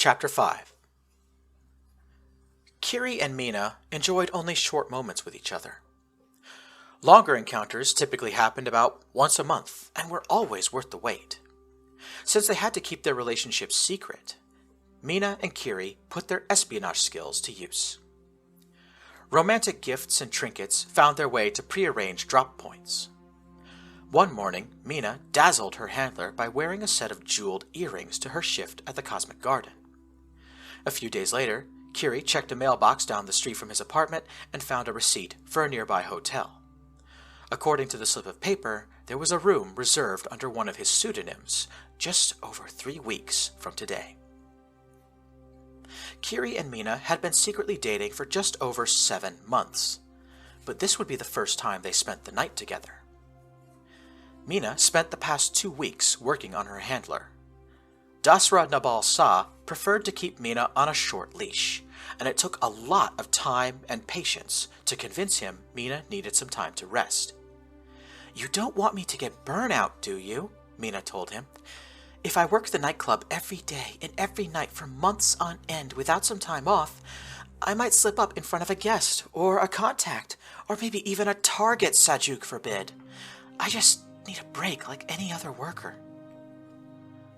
Chapter 5. Kiri and Mina enjoyed only short moments with each other. Longer encounters typically happened about once a month and were always worth the wait. Since they had to keep their relationship secret, Mina and Kiri put their espionage skills to use. Romantic gifts and trinkets found their way to prearranged drop points. One morning, Mina dazzled her handler by wearing a set of jeweled earrings to her shift at the Cosmic Garden. A few days later, Kiri checked a mailbox down the street from his apartment and found a receipt for a nearby hotel. According to the slip of paper, there was a room reserved under one of his pseudonyms just over 3 weeks from today. Kiri and Mina had been secretly dating for just over 7 months, but this would be the first time they spent the night together. Mina spent the past 2 weeks working on her handler. Dasra Nabal Sa preferred to keep Mina on a short leash, and it took a lot of time and patience to convince him Mina needed some time to rest. "You don't want me to get burnout, do you?" Mina told him. "If I work the nightclub every day and every night for months on end without some time off, I might slip up in front of a guest, or a contact, or maybe even a target, Sajuk forbid. I just need a break like any other worker."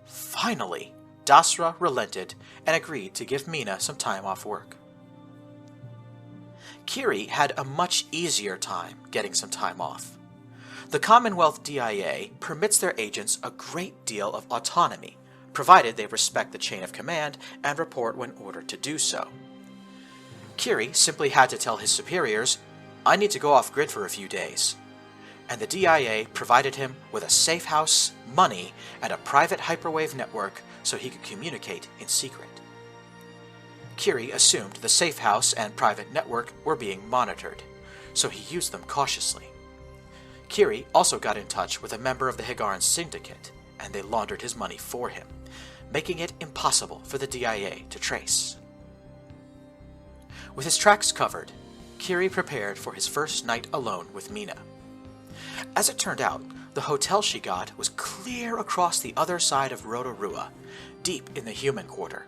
Finally, Dasra relented and agreed to give Mina some time off work. Kiri had a much easier time getting some time off. The Commonwealth DIA permits their agents a great deal of autonomy, provided they respect the chain of command and report when ordered to do so. Kiri simply had to tell his superiors, "I need to go off-grid for a few days," and the DIA provided him with a safe house, money, and a private hyperwave network so he could communicate in secret. Kiri assumed the safe house and private network were being monitored, so he used them cautiously. Kiri also got in touch with a member of the Higaran Syndicate, and they laundered his money for him, making it impossible for the DIA to trace. With his tracks covered, Kiri prepared for his first night alone with Mina. As it turned out, the hotel she got was clear across the other side of Rotorua, deep in the human quarter.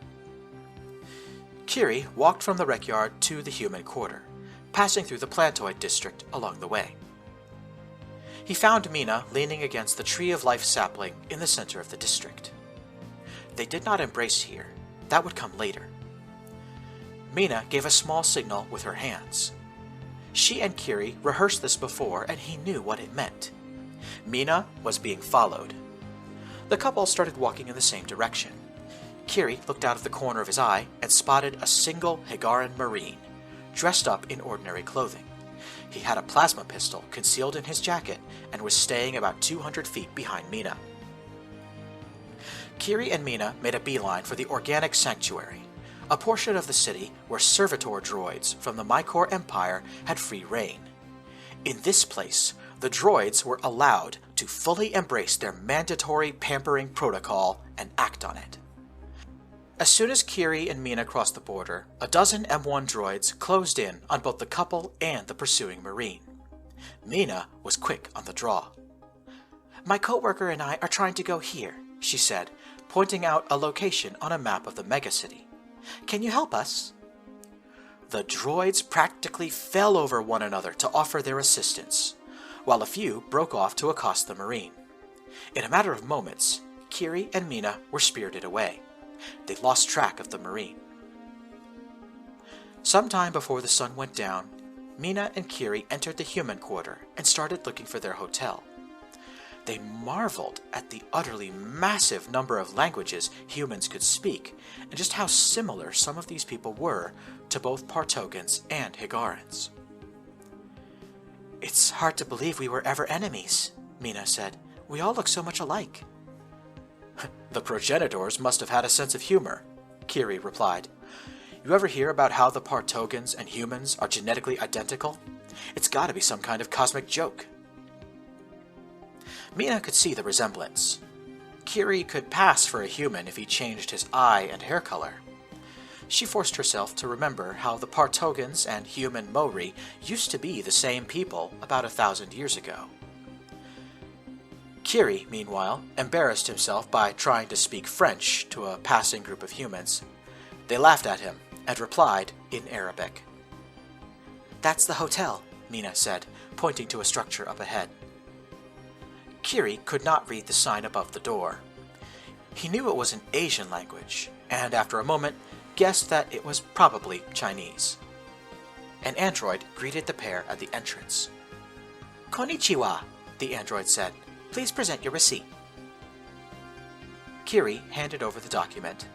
Kiri walked from the rec yard to the human quarter, passing through the plantoid district along the way. He found Mina leaning against the Tree of Life sapling in the center of the district. They did not embrace here. That would come later. Mina gave a small signal with her hands. She and Kiri rehearsed this before, and he knew what it meant. Mina was being followed. The couple started walking in the same direction. Kiri looked out of the corner of his eye and spotted a single Higaran Marine, dressed up in ordinary clothing. He had a plasma pistol concealed in his jacket and was staying about 200 feet behind Mina. Kiri and Mina made a beeline for the Organic Sanctuary, a portion of the city where servitor droids from the Mycor Empire had free reign. In this place, the droids were allowed to fully embrace their mandatory pampering protocol and act on it. As soon as Kiri and Mina crossed the border, a dozen M1 droids closed in on both the couple and the pursuing Marine. Mina was quick on the draw. "My coworker and I are trying to go here," she said, pointing out a location on a map of the megacity. "Can you help us?" The droids practically fell over one another to offer their assistance, while a few broke off to accost the Marine. In a matter of moments, Kiri and Mina were spirited away. They lost track of the Marine. Sometime before the sun went down, Mina and Kiri entered the human quarter and started looking for their hotel. They marveled at the utterly massive number of languages humans could speak, and just how similar some of these people were to both Partogans and Higarans. "It's hard to believe we were ever enemies," Mina said. "We all look so much alike." "The progenitors must have had a sense of humor," Kiri replied. "You ever hear about how the Partogans and humans are genetically identical? It's gotta be some kind of cosmic joke." Mina could see the resemblance. Kiri could pass for a human if he changed his eye and hair color. She forced herself to remember how the Partogans and human Mori used to be the same people about 1,000 years ago. Kiri, meanwhile, embarrassed himself by trying to speak French to a passing group of humans. They laughed at him and replied in Arabic. "That's the hotel," Mina said, pointing to a structure up ahead. Kiri could not read the sign above the door. He knew it was an Asian language, and after a moment, guessed that it was probably Chinese. An android greeted the pair at the entrance. "Konnichiwa," the android said. "Please present your receipt." Kiri handed over the document,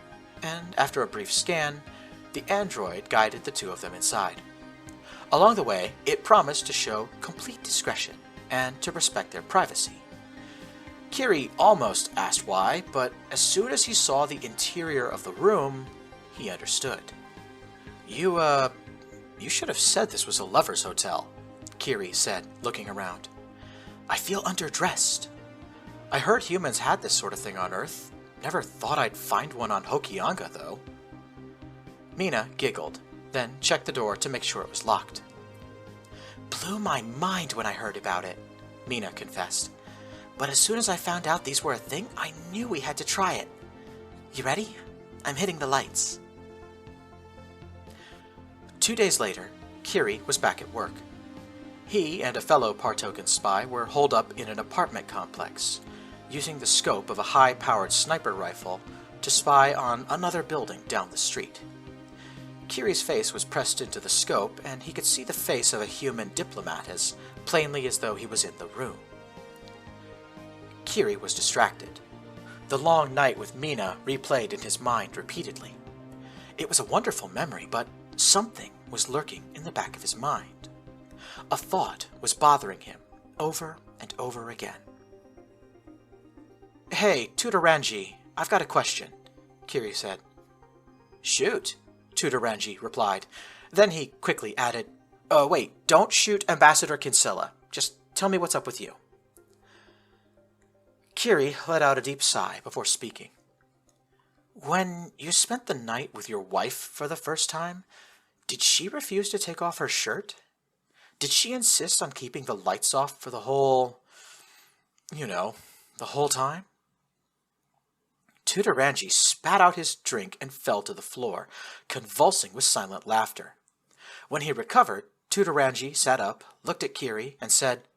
and after a brief scan, the android guided the two of them inside. Along the way, it promised to show complete discretion and to respect their privacy. Kiri almost asked why, but as soon as he saw the interior of the room, he understood. You should have said this was a lover's hotel," Kiri said, looking around. "I feel underdressed. I heard humans had this sort of thing on Earth. Never thought I'd find one on Hokianga, though." Mina giggled, then checked the door to make sure it was locked. "Blew my mind when I heard about it," Mina confessed. "But as soon as I found out these were a thing, I knew we had to try it. You ready? I'm hitting the lights." 2 days later, Kiri was back at work. He and a fellow Partogan spy were holed up in an apartment complex, using the scope of a high-powered sniper rifle to spy on another building down the street. Kiri's face was pressed into the scope, and he could see the face of a human diplomat as plainly as though he was in the room. Kiri was distracted. The long night with Mina replayed in his mind repeatedly. It was a wonderful memory, but something was lurking in the back of his mind. A thought was bothering him over and over again. "Hey, Tutorangi, I've got a question," Kiri said. "Shoot," Tutorangi replied. Then he quickly added, "Oh, wait, don't shoot Ambassador Kinsella. Just tell me what's up with you." Kiri let out a deep sigh before speaking. "When you spent the night with your wife for the first time, did she refuse to take off her shirt? Did she insist on keeping the lights off for the whole time?" Tutorangi spat out his drink and fell to the floor, convulsing with silent laughter. When he recovered, Tutorangi sat up, looked at Kiri, and said,